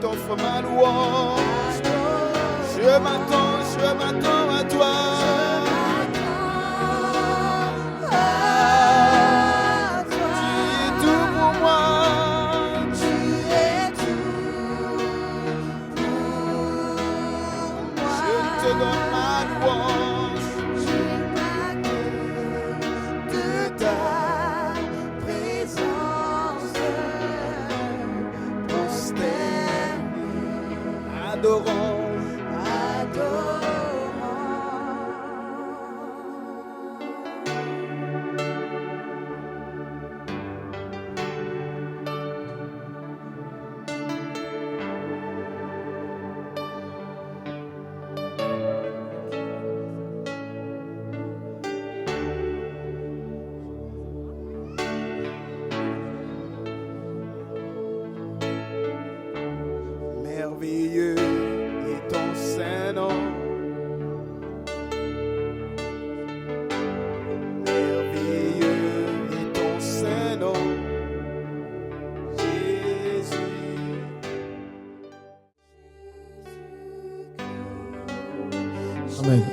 t'offre ma louange. Je m'attends à toi. Merveilleux est ton Saint-Nom. Merveilleux est ton Saint-Nom, Jésus. Amen.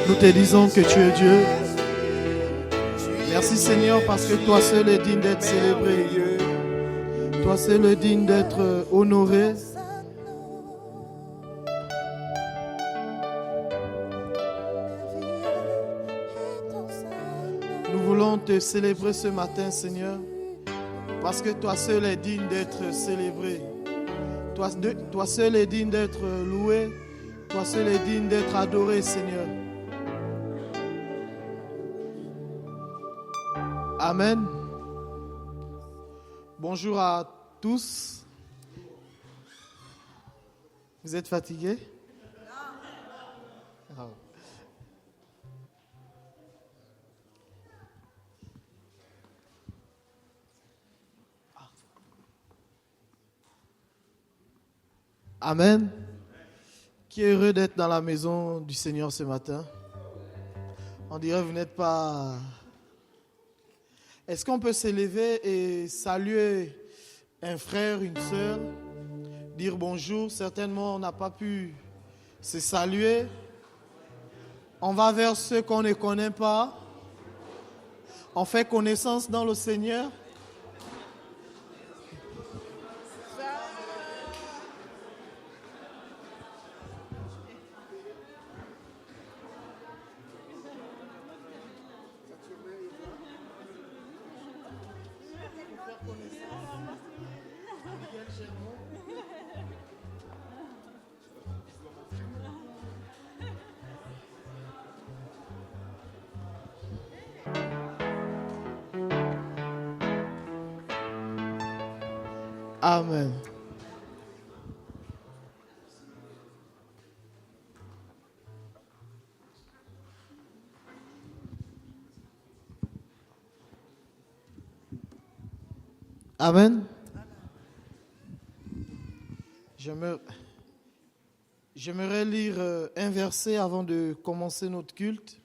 Nous te disons que tu es Dieu. Merci Seigneur parce que toi seul es digne d'être célébré. Toi seul es digne d'être honoré. Nous voulons te célébrer ce matin Seigneur parce que toi seul es digne d'être célébré. Toi seul es digne d'être loué. Toi seul es digne d'être adoré Seigneur. Amen. Bonjour à tous. Vous êtes fatigués? Non. Amen. Qui est heureux d'être dans la maison du Seigneur ce matin? On dirait que vous n'êtes pas... Est-ce qu'on peut s'élever et saluer un frère, une sœur, dire bonjour? Certainement, on n'a pas pu se saluer. On va vers ceux qu'on ne connaît pas. On fait connaissance dans le Seigneur. Amen. Amen. J'aimerais lire un verset avant de commencer notre culte.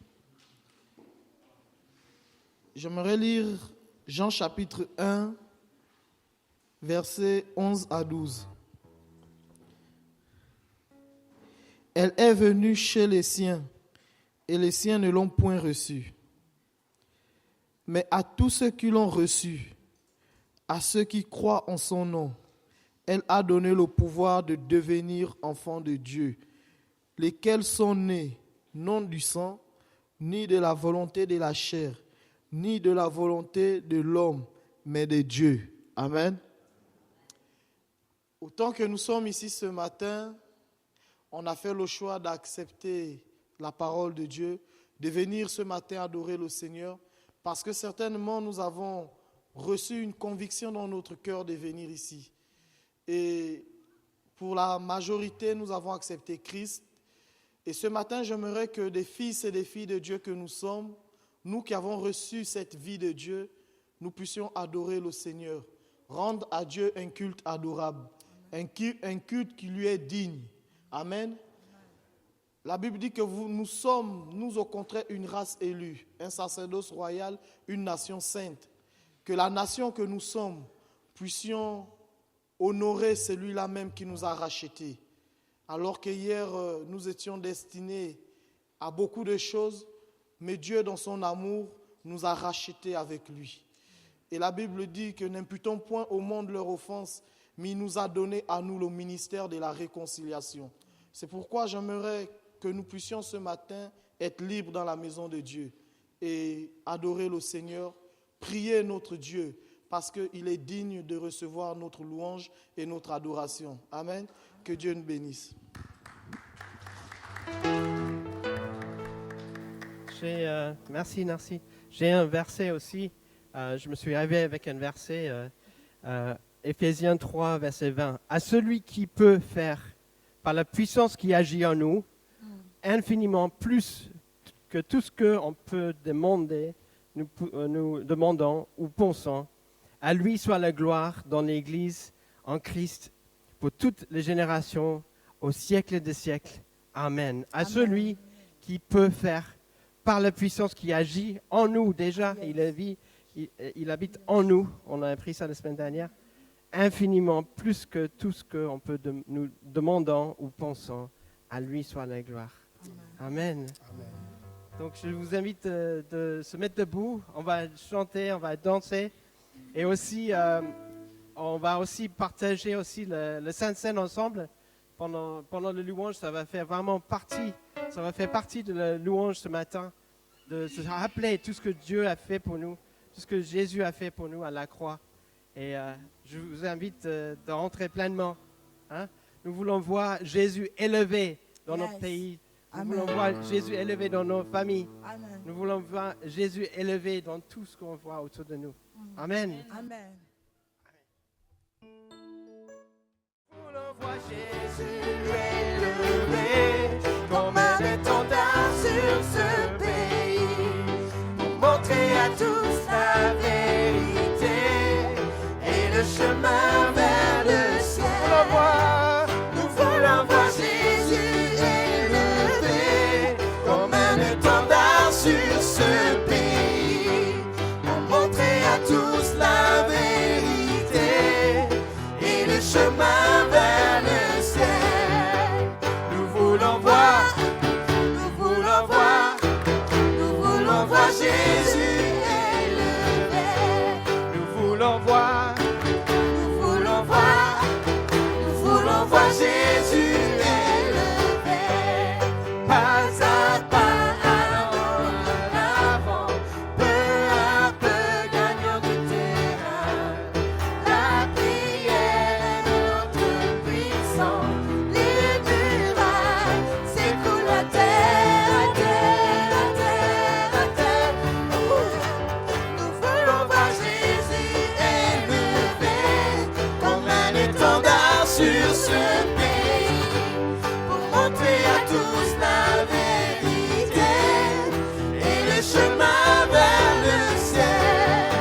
J'aimerais lire Jean chapitre 1, versets 11 à 12. Elle est venue chez les siens, et les siens ne l'ont point reçue. Mais à tous ceux qui l'ont reçue, à ceux qui croient en son nom, elle a donné le pouvoir de devenir enfants de Dieu, lesquels sont nés non du sang, ni de la volonté de la chair, ni de la volonté de l'homme, mais de Dieu. Amen. Autant que nous sommes ici ce matin, on a fait le choix d'accepter la parole de Dieu, de venir ce matin adorer le Seigneur, parce que certainement nous avons reçu une conviction dans notre cœur de venir ici. Et pour la majorité, nous avons accepté Christ. Et ce matin, j'aimerais que des fils et des filles de Dieu que nous sommes, nous qui avons reçu cette vie de Dieu, nous puissions adorer le Seigneur, rendre à Dieu un culte adorable, un culte qui lui est digne. Amen. La Bible dit que nous sommes au contraire, une race élue, un sacerdoce royal, une nation sainte. Que la nation que nous sommes puissions honorer celui-là même qui nous a rachetés. Alors que hier, nous étions destinés à beaucoup de choses, mais Dieu, dans son amour, nous a rachetés avec lui. Et la Bible dit que n'imputons point au monde leur offense, mais il nous a donné à nous le ministère de la réconciliation. C'est pourquoi j'aimerais que nous puissions ce matin être libres dans la maison de Dieu et adorer le Seigneur, prier notre Dieu, parce qu'il est digne de recevoir notre louange et notre adoration. Amen. Que Dieu nous bénisse. Merci. J'ai un verset aussi. Je me suis arrivé avec un verset, Éphésiens 3, verset 20. À celui qui peut faire, par la puissance qui agit en nous, infiniment plus que tout ce qu'on peut demander, nous demandons ou pensons, à lui soit la gloire dans l'Église, en Christ, pour toutes les générations, au siècle des siècles. Amen. À celui qui peut faire, par la puissance qui agit en nous déjà, il habite en nous, on a appris ça la semaine dernière, infiniment plus que tout ce qu'on peut nous demandons ou pensons, à lui soit la gloire. Amen. Donc je vous invite de se mettre debout, on va chanter, on va danser et aussi on va aussi partager aussi le Saint-Seine ensemble pendant le louange. Ça va faire partie de la louange ce matin, de se rappeler tout ce que Dieu a fait pour nous, tout ce que Jésus a fait pour nous à la croix. Et je vous invite de rentrer pleinement. Nous voulons voir Jésus élevé dans notre pays. Nous voulons voir Jésus élevé dans nos familles. Amen. Nous voulons voir Jésus élevé dans tout ce qu'on voit autour de nous. Amen. Amen. Nous voulons voir Jésus élevé comme un étendard sur ce pays, pour montrer à tous la vérité et le chemin vers le ciel. Nous voulons voir Jésus élevé comme un étendard sur ce pays, pour montrer à tous la vérité et le chemin vers le ciel. Nous voulons voir Jésus élevé. Nous voulons voir Jésus élevé. Pas à pas, allons en avant, peu à peu gagnons du terrain. La prière est notre puissance, les murailles s'écoulent à terre, à terre. Nous voulons voir Jésus élevé comme un étendard sur ce pays, pour montrer à tous la vérité et le chemin vers le ciel.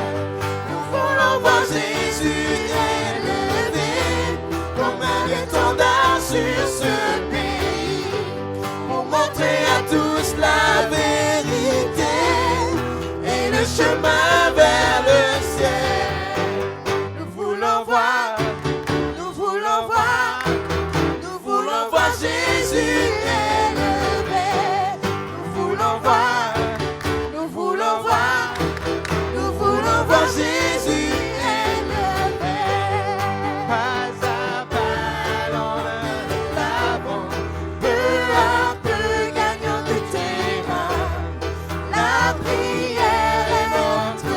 Nous voulons voir Jésus élevé comme un étendard sur ce pays, pour montrer à tous la vérité et le chemin vers le ciel. Nous voulons voir Jésus élevé. Nous voulons voir Jésus élevé. Pas à pas, allons de l'avant, peu à peu gagnons du terrain. La prière est notre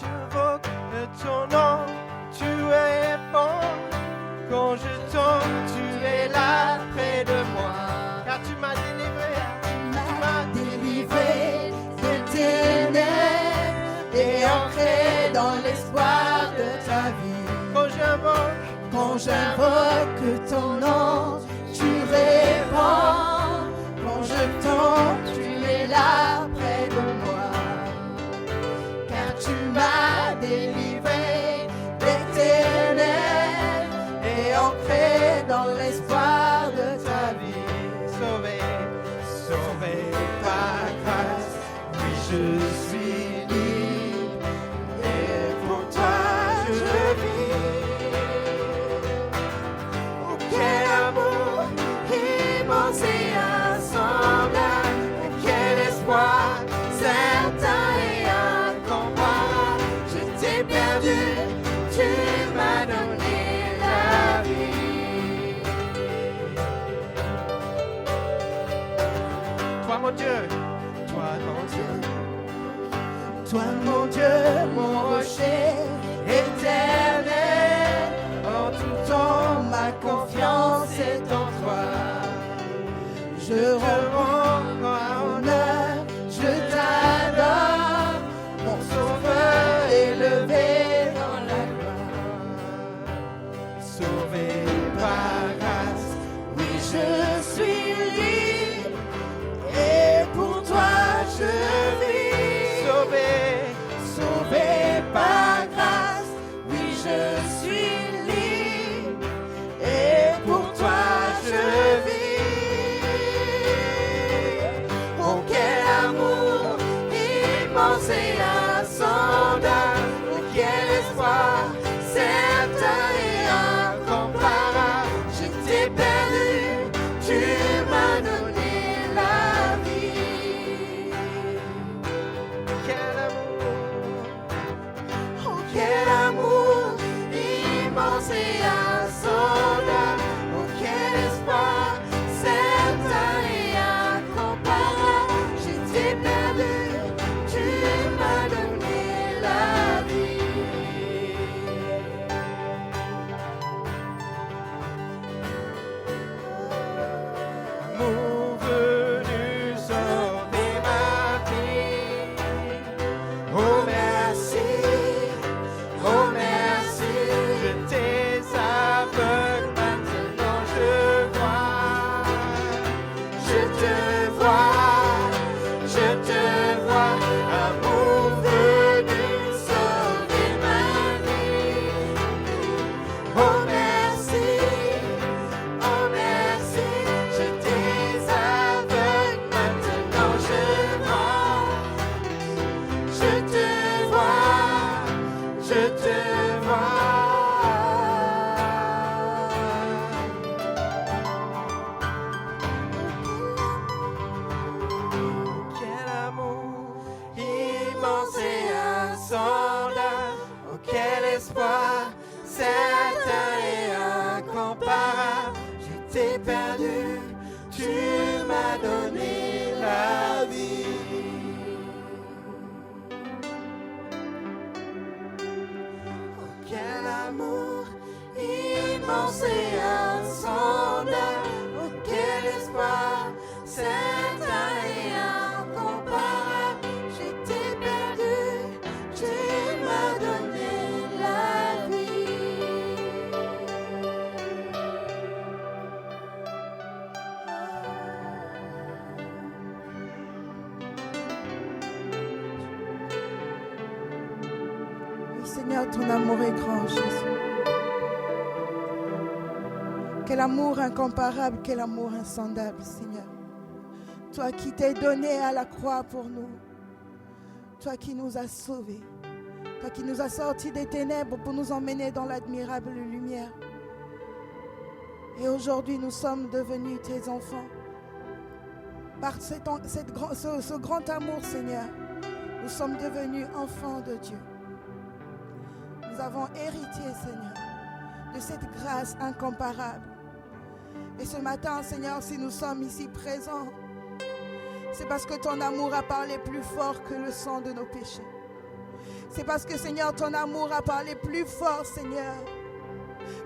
j'invoque ton nom, tu es bon. Quand je tombe, tu es là près de moi. Car tu m'as délivré, de ténèbres et ancré dans l'espoir de ta vie. Quand j'invoque ton nom, tu réponds. Quand je tombe, tu es là près de moi. Car tu m'as délivré des ténèbres et ancré dans l'espoir de ta vie. sauvé par grâce, oui je suis libre et pour toi je vis. Oh, quel amour immense et insondable, oh, quel espoir certain et incomparable. Je t'ai perdu, tu m'as donné la vie. Toi mon Dieu, Toi mon Dieu, mon rocher éternel, en tout temps ma confiance est en toi. Je rends honneur, je t'adore, mon sauveur élevé dans la gloire. sauvé par grâce, Oui, je suis libre et pour toi je vis. Sauvé par grâce, oui je suis libre et pour toi je vis. Oh quel amour immense et insondable, oh quel espoir certain et incomparable. Je t'ai perdu, tu m'as donné la vie. quel amour. Oh quel amour immense et insondable, oh quel espoir certain et incomparable. Je t'ai perdu, tu m'as donné la vie. Mon venu sauver ma vie. Oh merci, oh merci. Je t'ai aveugle, maintenant je vois. Je te vois, amour venu Sauver ma vie. Oh merci, je t'ai aveugle, maintenant je vois. Je te vois. Quel amour immense et insondable, oh quel espoir certain et incomparable. Je t'ai perdu, tu m'as donné la vie. Oh, quel amour immense et insondable, oh quel espoir certain et incomparable. Je t'ai perdu, tu m'as donné la vie. Oui, Seigneur, ton amour est grand, Jésus. Quel amour incomparable, quel amour insondable, Seigneur. Toi qui t'es donné à la croix pour nous. Toi qui nous as sauvés. Toi qui nous as sortis des ténèbres pour nous emmener dans l'admirable lumière. Et aujourd'hui, nous sommes devenus tes enfants. Par ce grand amour, Seigneur, nous sommes devenus enfants de Dieu. Nous avons hérité, Seigneur, de cette grâce incomparable. Et ce matin, Seigneur, si nous sommes ici présents, c'est parce que ton amour a parlé plus fort que le sang de nos péchés. C'est parce que, Seigneur, ton amour a parlé plus fort, Seigneur.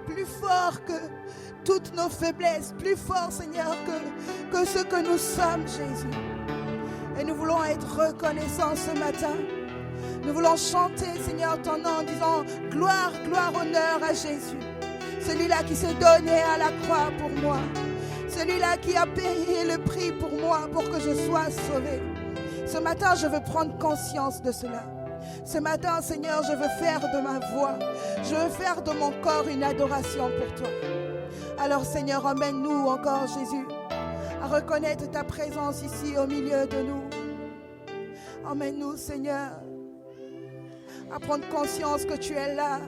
Plus fort que toutes nos faiblesses. Plus fort, Seigneur, que ce que nous sommes, Jésus. Et nous voulons être reconnaissants ce matin. Nous voulons chanter, Seigneur, ton nom en disant gloire, gloire, honneur à Jésus. Celui-là qui s'est donné à la croix pour moi. Celui-là qui a payé le prix pour moi, pour que je sois sauvé. Ce matin, je veux prendre conscience de cela. Ce matin, Seigneur, je veux faire de ma voix, je veux faire de mon corps une adoration pour toi. Alors, Seigneur, emmène-nous encore, Jésus, à reconnaître ta présence ici au milieu de nous. Emmène-nous, Seigneur, à prendre conscience que tu es là,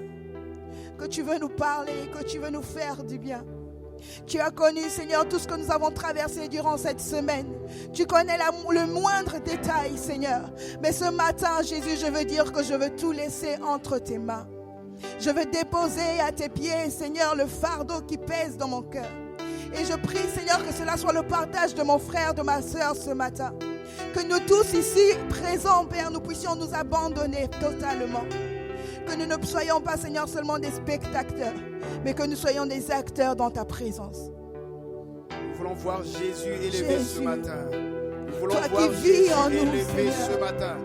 que tu veux nous parler, que tu veux nous faire du bien. Tu as connu, Seigneur, tout ce que nous avons traversé durant cette semaine. Tu connais le moindre détail, Seigneur. Mais ce matin, Jésus, je veux dire que je veux tout laisser entre tes mains. Je veux déposer à tes pieds, Seigneur, le fardeau qui pèse dans mon cœur. Et je prie, Seigneur, que cela soit le partage de mon frère, de ma soeur ce matin. Que nous tous ici présents, Père, nous puissions nous abandonner totalement. Que nous ne soyons pas, Seigneur, seulement des spectateurs, mais que nous soyons des acteurs dans ta présence. Nous voulons voir Jésus élevé ce matin. Nous voulons toi voir qui vis Jésus en nous, élevé Seigneur. ce matin.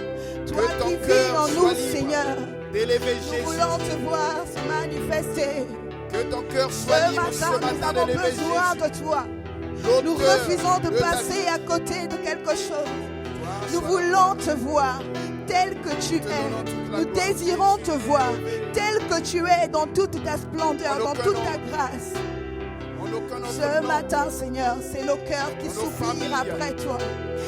Toi Que ton qui vis cœur en soit nous, libre Seigneur. d'élever Nous Jésus. voulons te voir se manifester. Que ton cœur soit Ce libre matin, ce nous matin avons d'élever besoin Jésus. de toi. Nous L'auteur refusons de de ta passer à côté de quelque chose. gloire Nous soit voulons te voir tel que tu Te es. donnons toute la Nous gloire. désirons te voir tel que tu es dans toute ta splendeur, En dans aucun toute nom. ta grâce. En aucun autre Ce nom. matin, Seigneur, c'est nos cœurs qui Dans nos soupirent familles. après toi.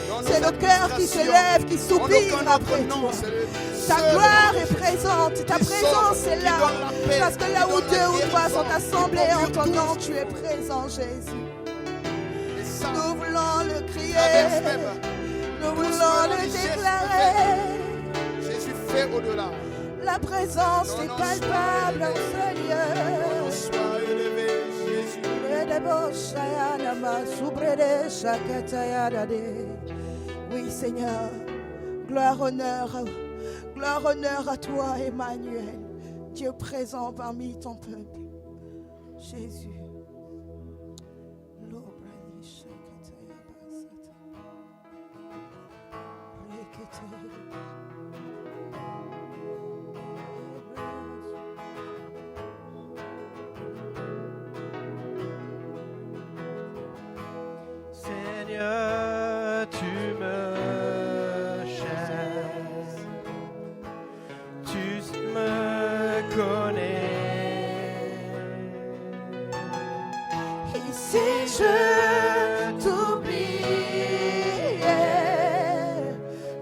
Dans nos C'est nos cœurs qui se administrations. lèvent, qui En soupirent aucun après autre nom, toi. c'est le Ta seul gloire nom. est présente, ta Qui présence sauve, est qui là. donne la paix, Parce que là qui où donne la deux ou trois sont guérison, assemblés qui en ton procure nom, tout. tu es présent, Jésus. Et ça, Nous voulons le crier, traverse même nous tout ce voulons que la le richesse déclarer. Jésus fait au-delà. La présence Ton est nom palpable soit en ce Ton lieu. nom soit élevé, Jésus. Oui, Seigneur, gloire, honneur à toi, Emmanuel, Dieu présent parmi ton peuple. Jésus. Seigneur, tu me cherches, tu me connais. Et si je t'oubliais,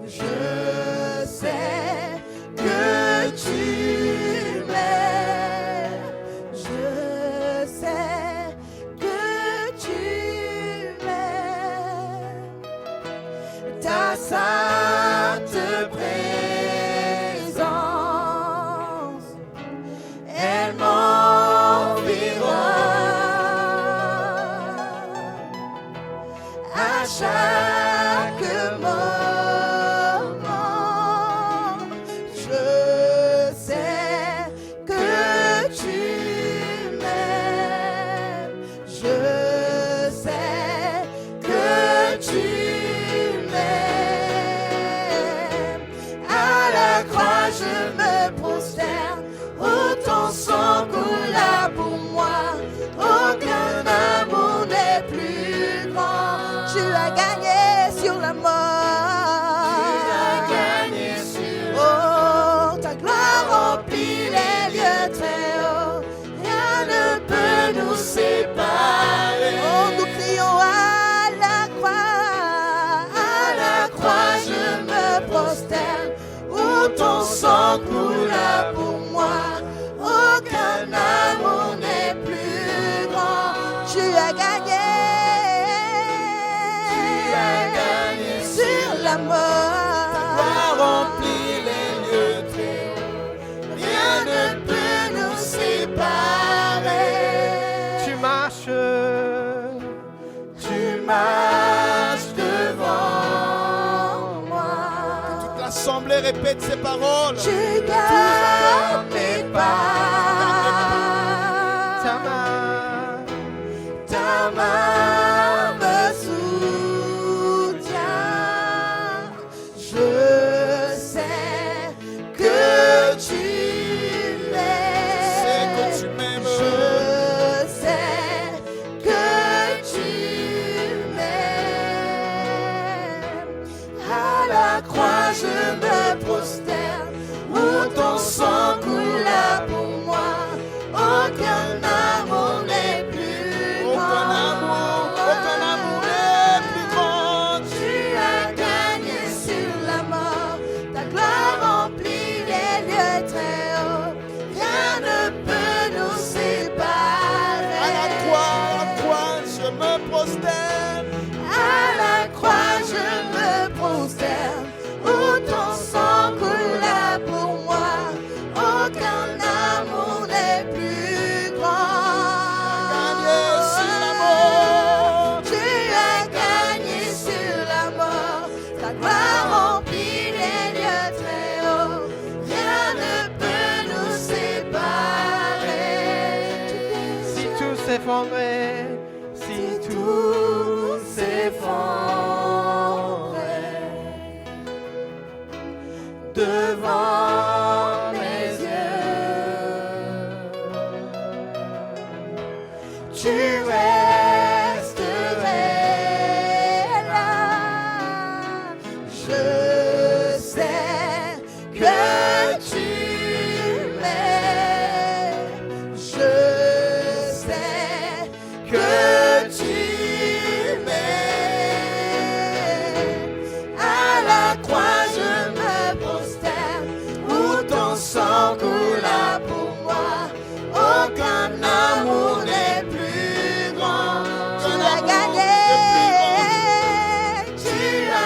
je sais que tu m'aimes. Je sais que tu m'aimes. Ta sainte présence, elle m'environne. À chaque moment, je sais que tu m'aimes. Je sais que tu m'aimes. À la croix, je me prosterne. Oh, ton sang coula pour moi. Aucun amour n'est plus grand. Tu as gagné sur la mort. Oh, ta gloire remplit les lieux très hauts. Rien ne peut nous séparer. Oh, nous crions à la croix. À la croix, je me prosterne. Oh, ton sang coula pour moi. Aucun amour n'est plus grand. Tu as gagné. Sur la mort. Remplis les lieux très hauts. Rien ne peut nous séparer. Tu marches Marche devant moi. Toute l'assemblée répète ces paroles. Tu gardes mes pas. Ta main, Ta main me soutient. Je sais que tu C'est m'aimes. que tu m'aimes. Je sais que tu m'aimes. À la croix je me prosterne, où ton sang coula pour moi. Aucun amour n'est plus Aucun grand. amour n'est plus grand. Tu as gagné sur la mort, ta gloire remplit les lieux très hauts. Rien ne peut nous séparer. À la croix, je me prosterne. À la croix je me prosterne, où ton sang coula pour moi. Aucun amour n'est plus grand. Gagné sur la mort. Tu as gagné sur la mort, ta gloire remplit les lieux très hauts. Rien ne peut nous séparer. si tout s'effondrait, si tout tout s'effondrait devant mes yeux, tu resterais là. Je sais que tu m'aimes. Je sais que tu m'aimes. À la croix je me prosterne, où ton sang coula pour moi. Aucun amour n'est plus grand. Tu l'as gagné, tu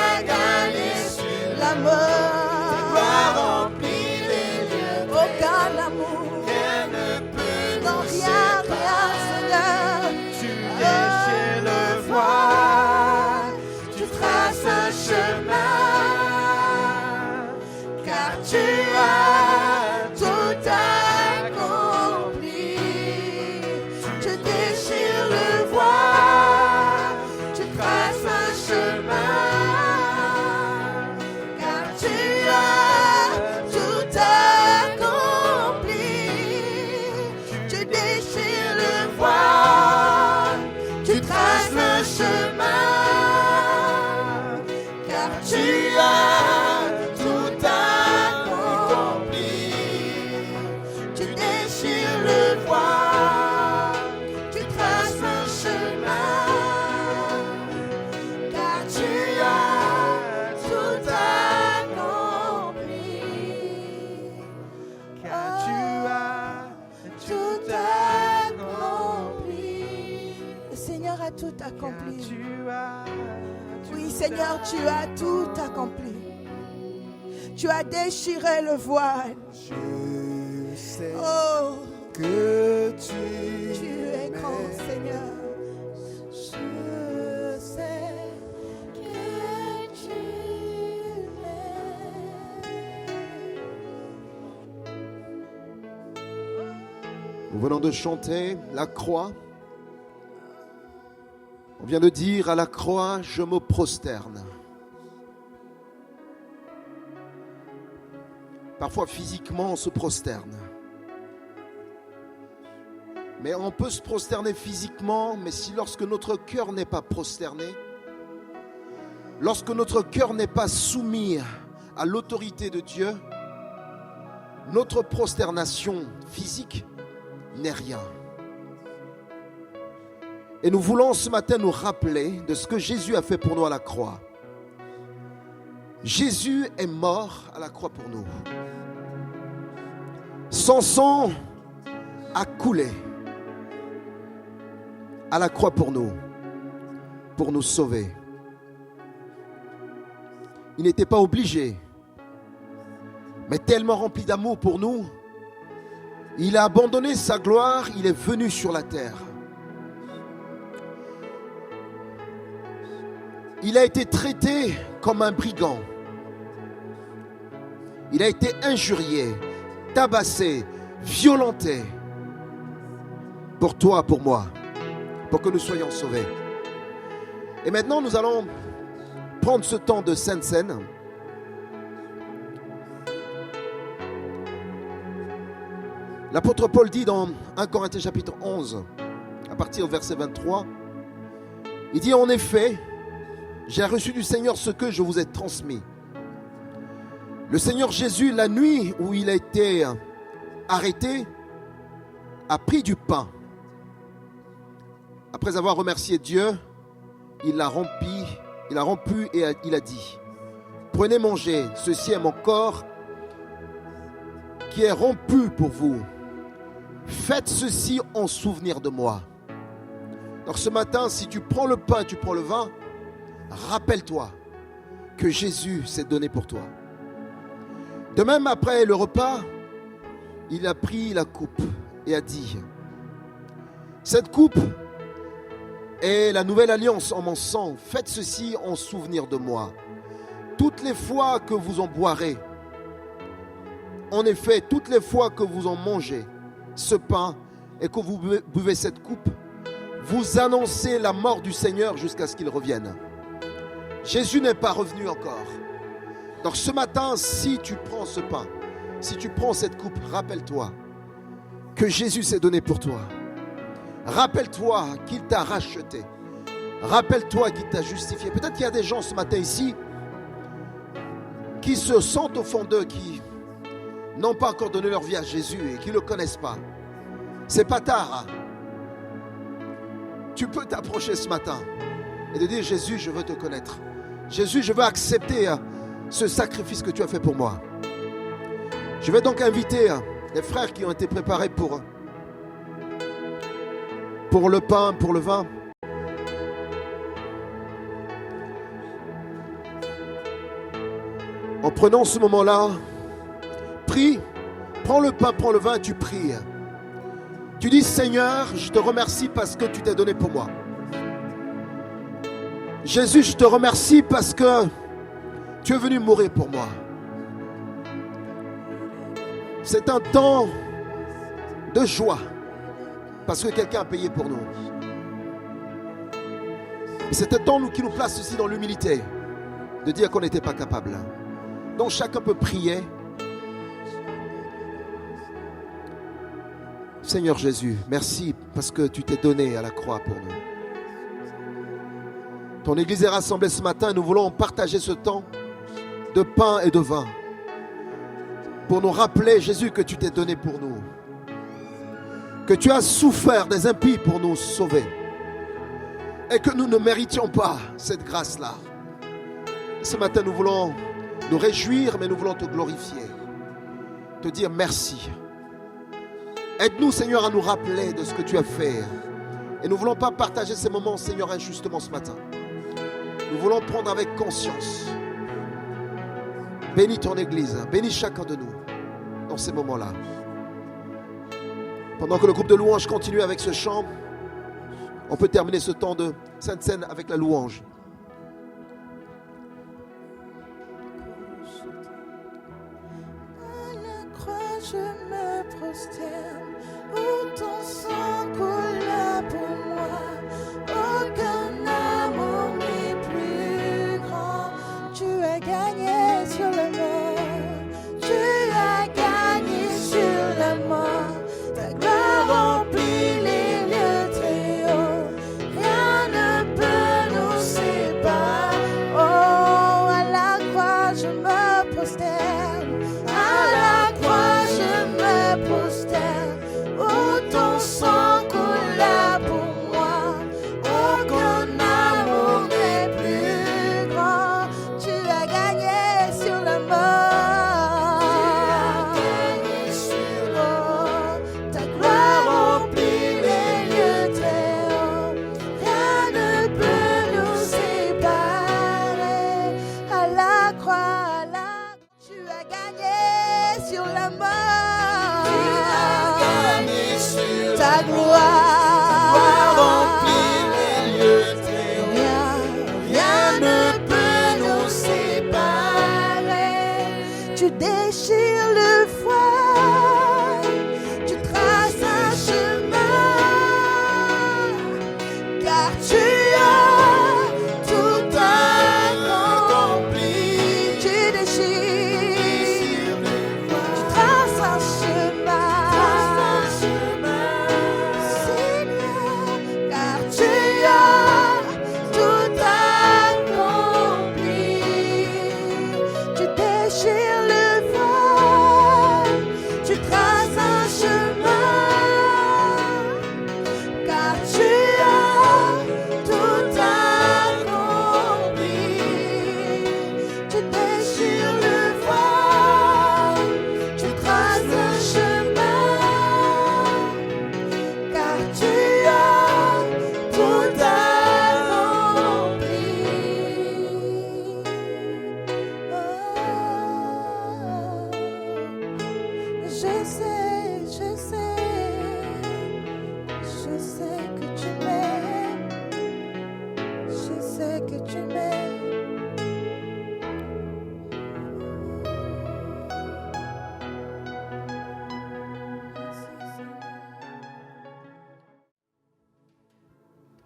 as gagné sur la mort. Gloire remplit les lieux. Aucun amour, Rien ne peut non nous rien, séparer. rien, Seigneur. tu déchires le voile, Tu traces un chemin, car tu as tout accompli. Tu déchires le voile, tu traces un chemin, car tu as tout accompli. Tu déchires le voile, tu traces le chemin, car tu as tout accompli. Tu déchires le voile, tu traces le chemin, car tu as tout accompli. car tu as Tout accompli. Le Seigneur a tout accompli. Oui, Seigneur, tu as tout accompli. Tu as déchiré le voile. Je sais Oh, que tu es grand, Seigneur. Je sais que tu Nous venons de chanter la croix. On vient de dire à la croix, je me prosterne. Parfois physiquement on se prosterne. Mais on peut se prosterner physiquement, mais si lorsque notre cœur n'est pas prosterné, lorsque notre cœur n'est pas soumis à l'autorité de Dieu, notre prosternation physique n'est rien. Et nous voulons ce matin nous rappeler de ce que Jésus a fait pour nous à la croix. Jésus est mort à la croix pour nous. Son sang a coulé à la croix pour nous sauver. Il n'était pas obligé, mais tellement rempli d'amour pour nous, il a abandonné sa gloire, il est venu sur la terre. Il a été traité comme un brigand. Il a été injurié, tabassé, violenté. Pour toi, pour moi, pour que nous soyons sauvés. Et maintenant, nous allons prendre ce temps de Sainte Seine. L'apôtre Paul dit dans 1 Corinthiens chapitre 11, à partir du verset 23, il dit en effet, j'ai reçu du Seigneur ce que je vous ai transmis. Le Seigneur Jésus, la nuit où il a été arrêté, a pris du pain. Après avoir remercié Dieu, il l'a rompu et il a dit, prenez, mangez, ceci est mon corps qui est rompu pour vous. Faites ceci en souvenir de moi. Donc ce matin, si tu prends le pain, tu prends le vin, rappelle-toi que Jésus s'est donné pour toi. De même, après le repas, il a pris la coupe et a dit, cette coupe est la nouvelle alliance en mon sang. Faites ceci en souvenir de moi. Toutes les fois que vous en boirez, en effet, toutes les fois que vous en mangez ce pain et que vous buvez cette coupe, vous annoncez la mort du Seigneur jusqu'à ce qu'il revienne. Jésus n'est pas revenu encore. Donc ce matin, si tu prends ce pain, si tu prends cette coupe, rappelle-toi que Jésus s'est donné pour toi. Rappelle-toi qu'il t'a racheté. Rappelle-toi qu'il t'a justifié. Peut-être qu'il y a des gens ce matin ici qui se sentent au fond d'eux, qui n'ont pas encore donné leur vie à Jésus et qui ne le connaissent pas. C'est pas tard. Tu peux t'approcher ce matin et de dire, Jésus, je veux te connaître. Jésus, je veux accepter ce sacrifice que tu as fait pour moi. Je vais donc inviter les frères qui ont été préparés pour le pain, pour le vin. En prenant ce moment-là, prie, prends le pain, prends le vin, tu pries. Tu dis, Seigneur, je te remercie parce que tu t'es donné pour moi. Jésus, je te remercie parce que tu es venu mourir pour moi. C'est un temps de joie parce que quelqu'un a payé pour nous. Et c'est un temps qui nous place aussi dans l'humilité de dire qu'on n'était pas capable. Donc chacun peut prier. Seigneur Jésus, merci parce que tu t'es donné à la croix pour nous. Ton Église est rassemblée ce matin et nous voulons partager ce temps de pain et de vin pour nous rappeler, Jésus, que tu t'es donné pour nous, que tu as souffert des impies pour nous sauver et que nous ne méritions pas cette grâce-là. Ce matin, nous voulons nous réjouir, mais nous voulons te glorifier, te dire merci. Aide-nous, Seigneur, à nous rappeler de ce que tu as fait. Et nous ne voulons pas partager ces moments, Seigneur, injustement ce matin. Nous voulons prendre avec conscience. Bénis ton Église, bénis chacun de nous dans ces moments-là. Pendant que le groupe de louanges continue avec ce chant, on peut terminer ce temps de Sainte Seine avec la louange. À la croix, je me prosterne, où ton sang coula pour moi. Aucun amour n'est plus grand. Tu as gagné sur la mort. Tu as gagné sur la mort. Ta gloire remplit les lieux très hauts. Rien ne peut nous séparer. Oh, à la croix, je me prosterne. À la croix, je me prosterne. Où ton sang coula pour moi. Aucun amour n'est plus grand. Tu as gagné sur la mort. Oh, ta gloire remplit les lieux très hauts. Rien ne peut nous séparer. À la croix, tu as gagné sur la mort. Ta gloire remplit les lieux très hauts. Rien ne peut nous séparer. Tu déchires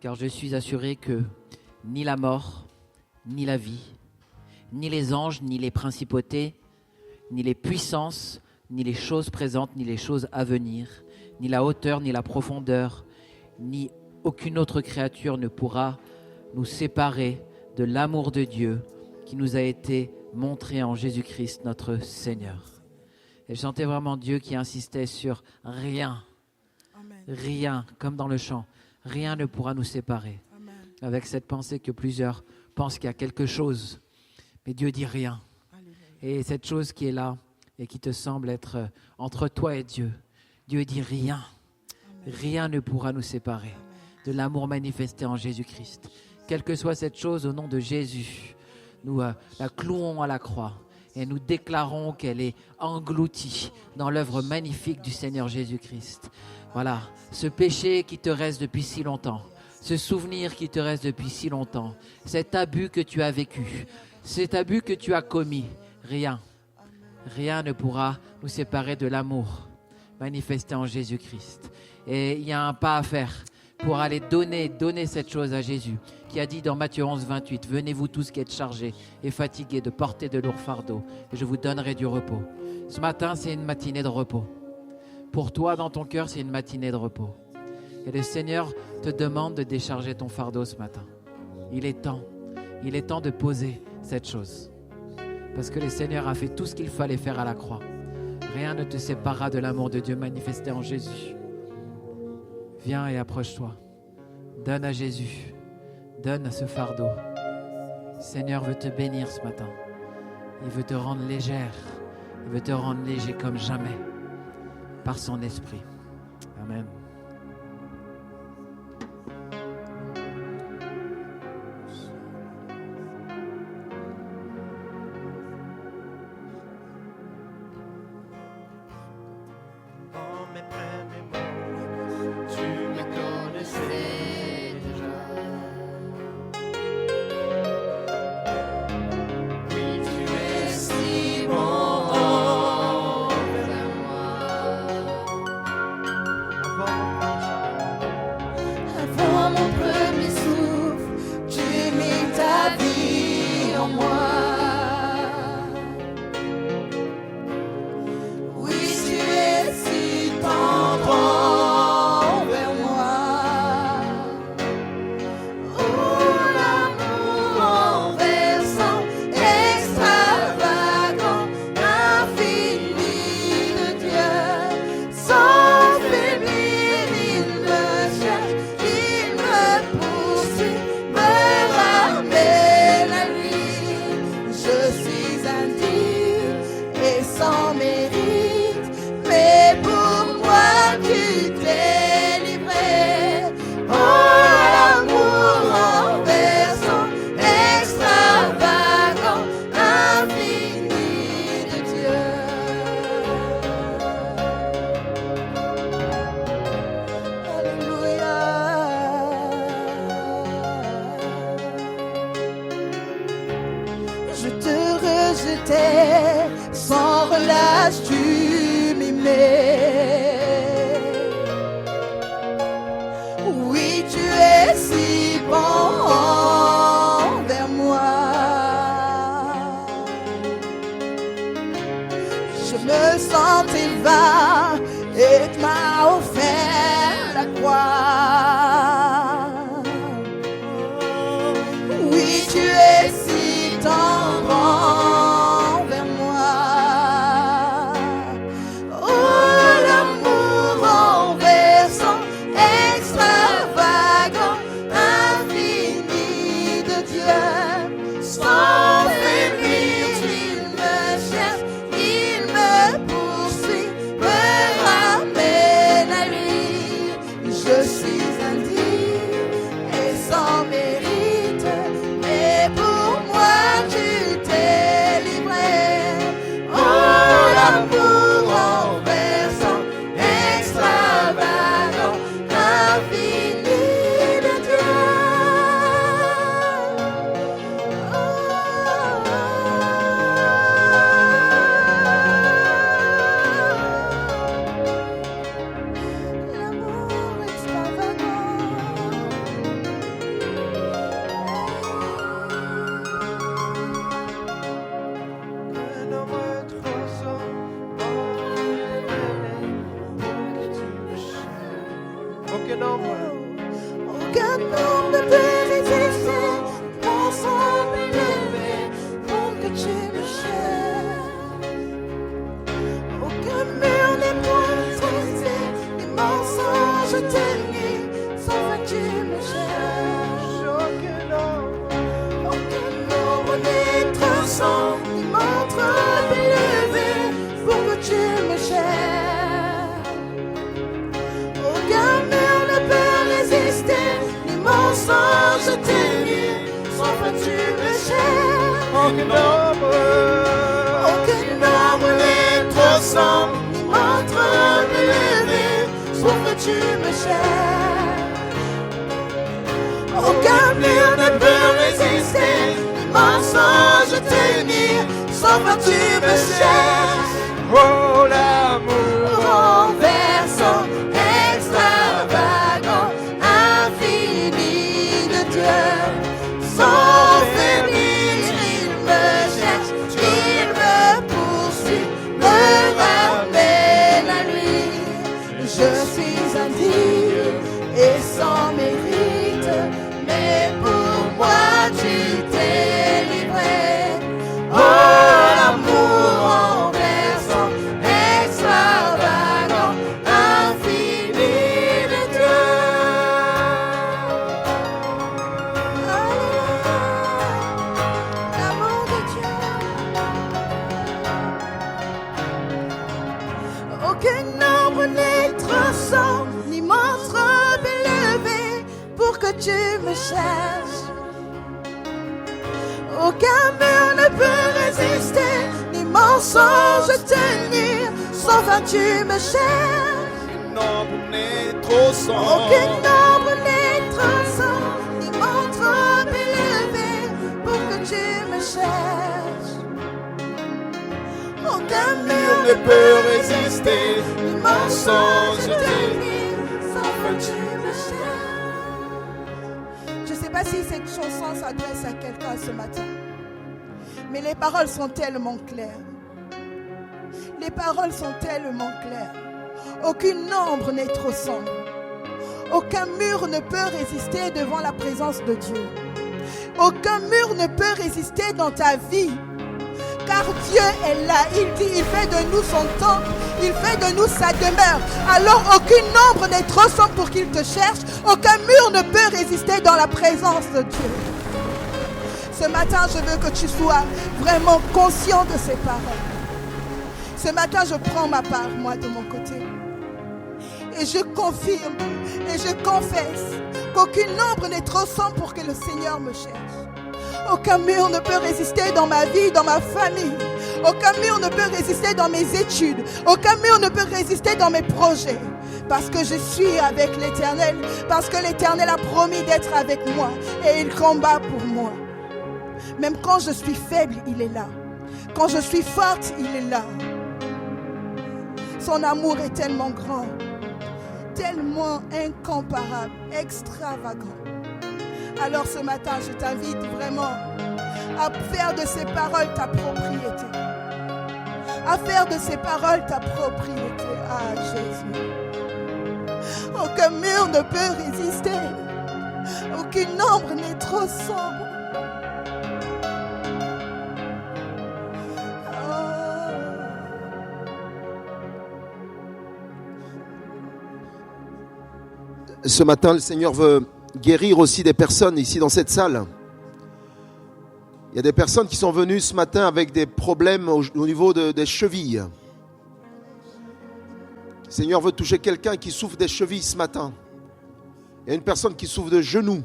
car je suis assuré que ni la mort, ni la vie, ni les anges, ni les principautés, ni les puissances, ni les choses présentes, ni les choses à venir, ni la hauteur, ni la profondeur, ni aucune autre créature ne pourra nous séparer de l'amour de Dieu qui nous a été montré en Jésus-Christ, notre Seigneur. Et je sentais vraiment Dieu qui insistait sur rien, Amen. rien, comme dans le chant, rien ne pourra nous séparer. Amen. Avec cette pensée que plusieurs pensent qu'il y a quelque chose, mais Dieu dit rien. Alléluia. Et cette chose qui est là et qui te semble être entre toi et Dieu, Dieu dit rien. Amen. Rien ne pourra nous séparer Amen. de l'amour manifesté en Jésus-Christ. Quelle que soit cette chose, au nom de Jésus, nous la clouons à la croix et nous déclarons qu'elle est engloutie dans l'œuvre magnifique du Seigneur Jésus-Christ. Voilà, ce péché qui te reste depuis si longtemps, ce souvenir qui te reste depuis si longtemps, cet abus que tu as vécu, cet abus que tu as commis, rien ne pourra nous séparer de l'amour manifesté en Jésus-Christ. Et il y a un pas à faire pour aller donner cette chose à Jésus, qui a dit dans Matthieu 11, 28, « Venez-vous tous qui êtes chargés et fatigués de porter de lourds fardeaux, et je vous donnerai du repos. » Ce matin, c'est une matinée de repos. Pour toi, dans ton cœur, c'est une matinée de repos. Et le Seigneur te demande de décharger ton fardeau ce matin. Il est temps de poser cette chose. Parce que le Seigneur a fait tout ce qu'il fallait faire à la croix. Rien ne te séparera de l'amour de Dieu manifesté en Jésus. Viens et approche-toi. Donne à Jésus. Donne ce fardeau. Le Seigneur veut te bénir ce matin. Il veut te rendre légère. Il veut te rendre léger comme jamais. Par son esprit. Amen. En mes premiers mots, tu me connaissais déjà. Oui, tu es si bon envers moi. Avant mon premier souffle, tu mis ta vie en moi. Oui, tu es si tendre envers moi. Oh, l'amour renversant, extravagant, infini de Dieu, sans faiblir, il me cherche, il me poursuit, me ramène à lui. Je suis indigne et sans mérite, mais pour moi tu t'es livré. Oh, l'amour renversant, extravagant, infini de Dieu. Alléluia. Je te rejetais, sans relâche tu m'aimais. Oui, tu es si bon envers moi. Je me sentais vain et tu m'as offert la croix. Oui, tu es si tendre envers moi. Aucun nombre. Aucun nombre ne peut résister. Mon sang est levé pour que tu me cherches. Aucun mur n'est pour résister. Les mensonges t'ennuient, sauf que tu me cherches. Aucun nombre. Aucun nombre n'est trop sans. Les montres élevées pour que tu me cherches. Aucun mur ne peut résister. Les mensonges t'ennuient, sauf que tu me cherches. Aucun nombre. Aucun nombre n'est trop sans. Les montres élevées pour que tu me cherches. Aucun mur ne peut résister. Les mensonges t'ennuient, sauf que tu me cherches. Oh l'amour. Renversant, extravagant, infini de Dieu. Sans faiblir, il me cherche, il me poursuit, me ramène à lui. Je suis indigne et sans mérite, mais pour moi tu t'es livré. Oh l'amour renversant, extravagant, infini de Dieu. Alléluia, l'amour de Dieu. Aucun nombre n'est trop sans, ni montre élevé pour que tu me cherches. Aucun mur ne peut résister, ni mensonges tenir, sauf que tu me cherches. Nombre n'est trop sans. Aucun nombre n'est trop sans, ni montre élevé pour que tu me cherches. Aucun mur Ne peut résister. ni mensonges tenir, sauf que tu me cherches. Je ne sais pas si cette chanson s'adresse à quelqu'un ce matin, mais les paroles sont tellement claires. Les paroles sont tellement claires. Aucune ombre n'est trop sombre. Aucun mur ne peut résister devant la présence de Dieu. Aucun mur ne peut résister dans ta vie. Car Dieu est là, il dit, il fait de nous son temple, il fait de nous sa demeure. Alors aucune ombre n'est trop sombre pour qu'il te cherche. Aucun mur ne peut résister dans la présence de Dieu. Ce matin, je veux que tu sois vraiment conscient de ces paroles. Ce matin, je prends ma part, moi, de mon côté. Et je confirme et je confesse qu'aucune ombre n'est trop sombre pour que le Seigneur me cherche. Aucun mur ne peut résister dans ma vie, dans ma famille. Aucun mur ne peut résister dans mes études. Aucun mur ne peut résister dans mes projets. Parce que je suis avec l'Éternel. Parce que l'Éternel a promis d'être avec moi. Et il combat pour moi. Même quand je suis faible, il est là. Quand je suis forte, il est là. Son amour est tellement grand, tellement incomparable, extravagant. Alors ce matin, je t'invite vraiment à faire de ces paroles ta propriété. À faire de ces paroles ta propriété. Ah Jésus. Aucun mur ne peut résister. Aucune ombre n'est trop sombre. Ce matin, le Seigneur veut guérir aussi des personnes ici dans cette salle. Il y a des personnes qui sont venues ce matin avec des problèmes au niveau des chevilles. Le Seigneur veut toucher quelqu'un qui souffre des chevilles ce matin. Il y a une personne qui souffre de genoux.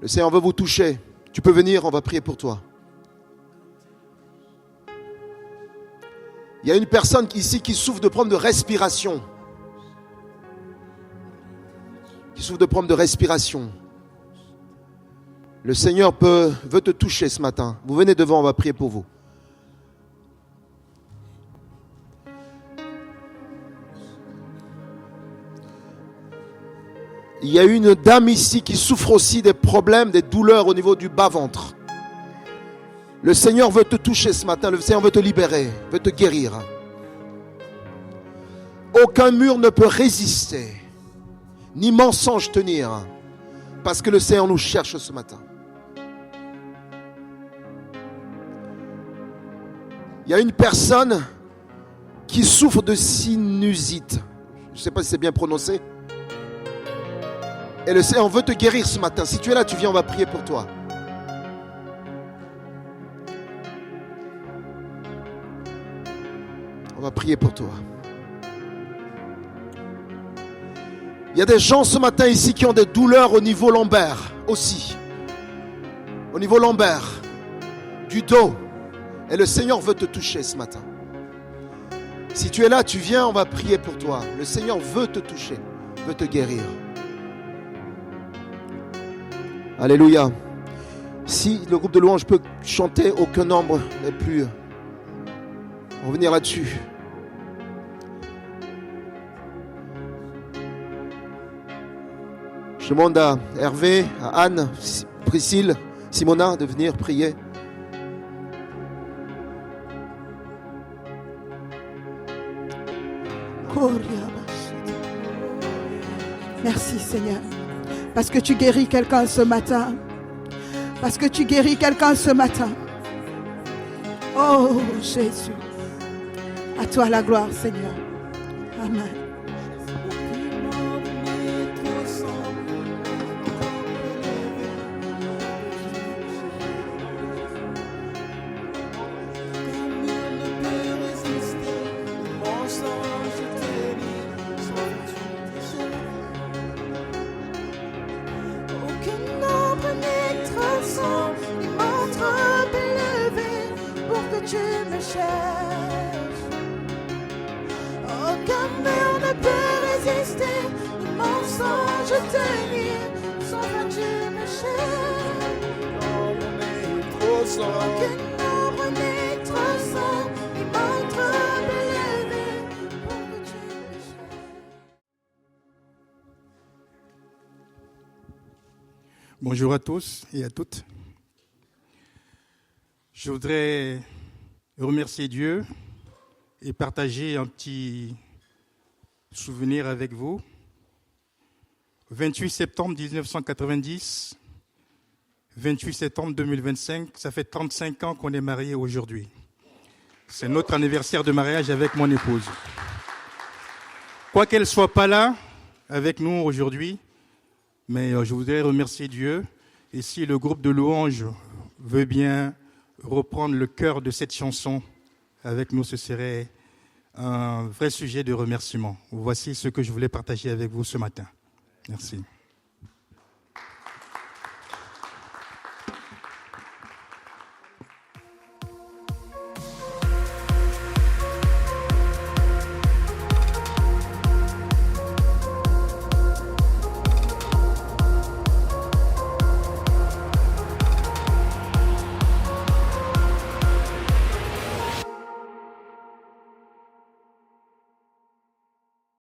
Le Seigneur veut vous toucher. Tu peux venir, on va prier pour toi. Il y a une personne ici qui souffre de problèmes de respiration. Qui souffre de problèmes de respiration. Le Seigneur veut te toucher ce matin. Vous venez devant, on va prier pour vous. Il y a une dame ici qui souffre aussi des problèmes, des douleurs au niveau du bas-ventre. Le Seigneur veut te toucher ce matin. Le Seigneur veut te libérer, veut te guérir. Aucun mur ne peut résister. ni mensonge tenir, parce que le Seigneur nous cherche ce matin. Il y a une personne qui souffre de sinusite. Je ne sais pas si c'est bien prononcé. Et le Seigneur veut te guérir ce matin. Si tu es là, tu viens, on va prier pour toi. On va prier pour toi. Il y a des gens ce matin ici qui ont des douleurs au niveau lombaire aussi. Au niveau lombaire, du dos. Et le Seigneur veut te toucher ce matin. Si tu es là, tu viens, on va prier pour toi. Le Seigneur veut te toucher, veut te guérir. Alléluia. Si le groupe de louanges peut chanter, aucun nombre n'est plus. On va venir là-dessus. Je demande à Hervé, à Anne, Priscille, Simona de venir prier. Merci Seigneur, parce que tu guéris quelqu'un ce matin. Parce que tu guéris quelqu'un ce matin. Oh Jésus, à toi la gloire Seigneur. Amen. Bonjour à tous et à toutes. Je voudrais remercier Dieu et partager un petit souvenir avec vous. 28 septembre 1990, 28 septembre 2025, ça fait 35 ans qu'on est mariés aujourd'hui. C'est notre anniversaire de mariage avec mon épouse. Quoi qu'elle ne soit pas là avec nous aujourd'hui, mais je voudrais remercier Dieu. Et si le groupe de louanges veut bien reprendre le cœur de cette chanson avec nous, ce serait un vrai sujet de remerciement. Voici ce que je voulais partager avec vous ce matin. Merci.